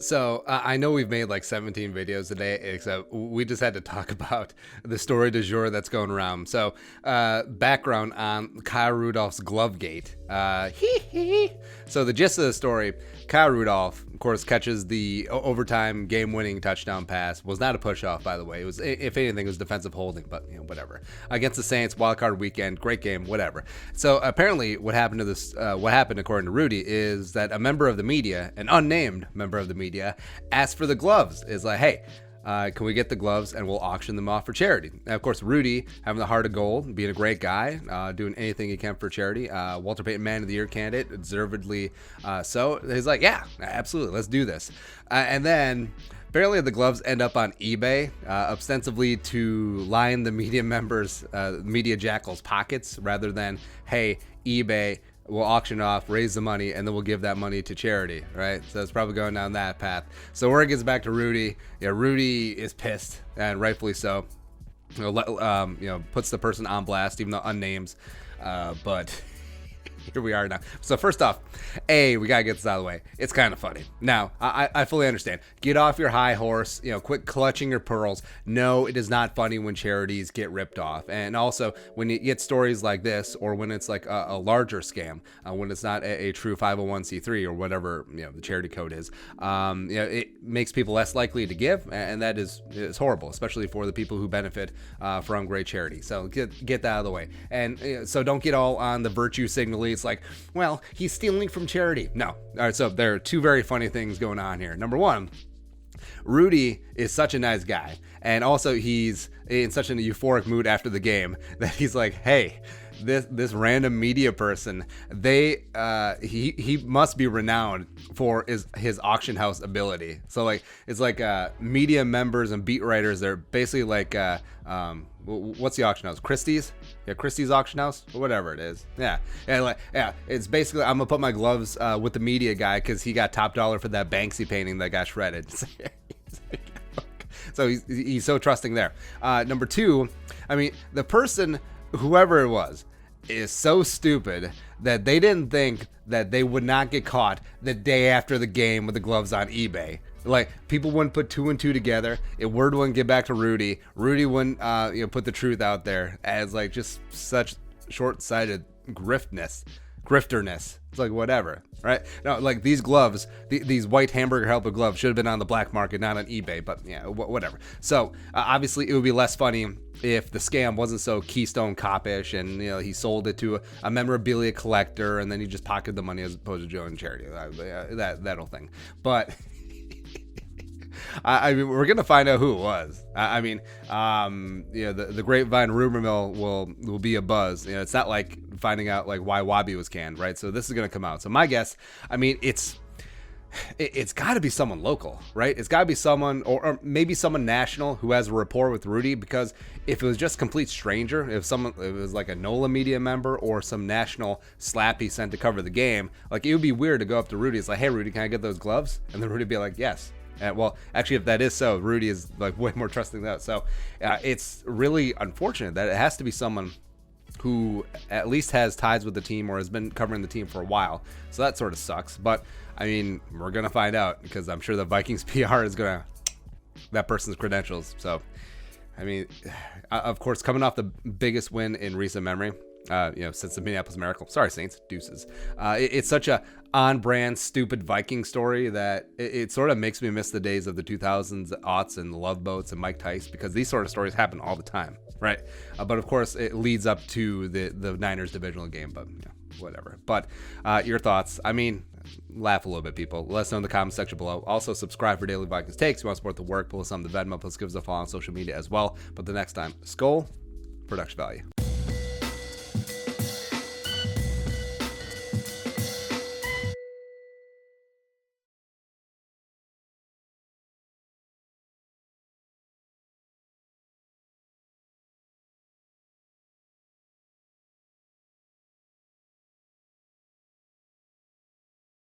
So I know we've made like 17 videos today, except we just had to talk about the story du jour that's going around. So background on Kyle Rudolph's glove gate. So the gist of the story, Kyle Rudolph, of course, catches the overtime game-winning touchdown pass. Was not a push-off, by the way. It was, if anything, it was defensive holding, but whatever. Against the Saints, wild card weekend, great game, whatever. So apparently, what happened according to Rudy, is that a member of the media, an unnamed member of the media, asked for the gloves. Is like, hey, can we get the gloves and we'll auction them off for charity? And of course, Rudy, having the heart of gold, being a great guy, doing anything he can for charity. Walter Payton Man of the Year candidate, deservedly so. He's like, yeah, absolutely, let's do this. And then apparently the gloves end up on eBay, ostensibly to line the media members, media jackals' pockets, rather than, hey, eBay, we'll auction off, raise the money, and then we'll give that money to charity, right? So it's probably going down that path. So word gets back to Rudy. Yeah, Rudy is pissed, and rightfully so. Puts the person on blast, even though unnames. But here we are now. So first off, we gotta get this out of the way. It's kind of funny. Now, I fully understand. Get off your high horse. Quit clutching your pearls. No, it is not funny when charities get ripped off. And also, when you get stories like this, or when it's like a larger scam, when it's not a true 501c3 or whatever the charity code is, it makes people less likely to give, and that is horrible, especially for the people who benefit from great charity. So get that out of the way. And so don't get all on the virtue signaling. It's like, well, he's stealing from charity. No. All right, so there are two very funny things going on here. Number one, Rudy is such a nice guy, and also he's in such an euphoric mood after the game that he's like, hey, this random media person, he must be renowned for his auction house ability. So like, it's like media members and beat writers, they're basically like what's the auction house? Christie's? Yeah, Christie's auction house, or whatever it is. Yeah. It's basically, I'm gonna put my gloves with the media guy because he got top dollar for that Banksy painting that got shredded. So he's so trusting there. Number two, I mean, the person, whoever it was, is so stupid that they didn't think that they would not get caught the day after the game with the gloves on eBay. Like, people wouldn't put two and two together. Word wouldn't get back to Rudy. Rudy wouldn't put the truth out there as like just such short-sighted grifterness. It's like, whatever, right? No, like these gloves, these white hamburger helper gloves should have been on the black market, not on eBay, but yeah, whatever. So obviously it would be less funny if the scam wasn't so Keystone Cop-ish and he sold it to a memorabilia collector and then he just pocketed the money as opposed to joining charity, that whole thing. But I mean, we're gonna find out who it was. The grapevine rumor mill will be a buzz. It's not like finding out like why Wabi was canned, right? So this is gonna come out. So my guess, I mean, it's got to be someone local, right? It's got to be someone, or maybe someone national who has a rapport with Rudy. Because if it was just complete stranger, if it was like a NOLA media member or some national slap he sent to cover the game, like it would be weird to go up to Rudy. It's like, hey, Rudy, can I get those gloves? And then Rudy would be like, yes. Well, actually, if that is so, Rudy is like way more trusting than that. So it's really unfortunate that it has to be someone who at least has ties with the team or has been covering the team for a while. So that sort of sucks. But I mean, we're going to find out because I'm sure the Vikings PR is going to that person's credentials. So, I mean, of course, coming off the biggest win in recent memory, since the Minneapolis Miracle. Sorry, Saints, deuces. It's such a on-brand, stupid Viking story that it sort of makes me miss the days of the 2000s, aughts, and the Love Boats and Mike Tice, because these sort of stories happen all the time, right? But of course, it leads up to the Niners divisional game, but whatever. But your thoughts? I mean, laugh a little bit, people. Let us know in the comment section below. Also, subscribe for daily Vikings takes. You want to support the work, pull us on the Venmo, plus give us a follow on social media as well. But the next time, Skull, production value.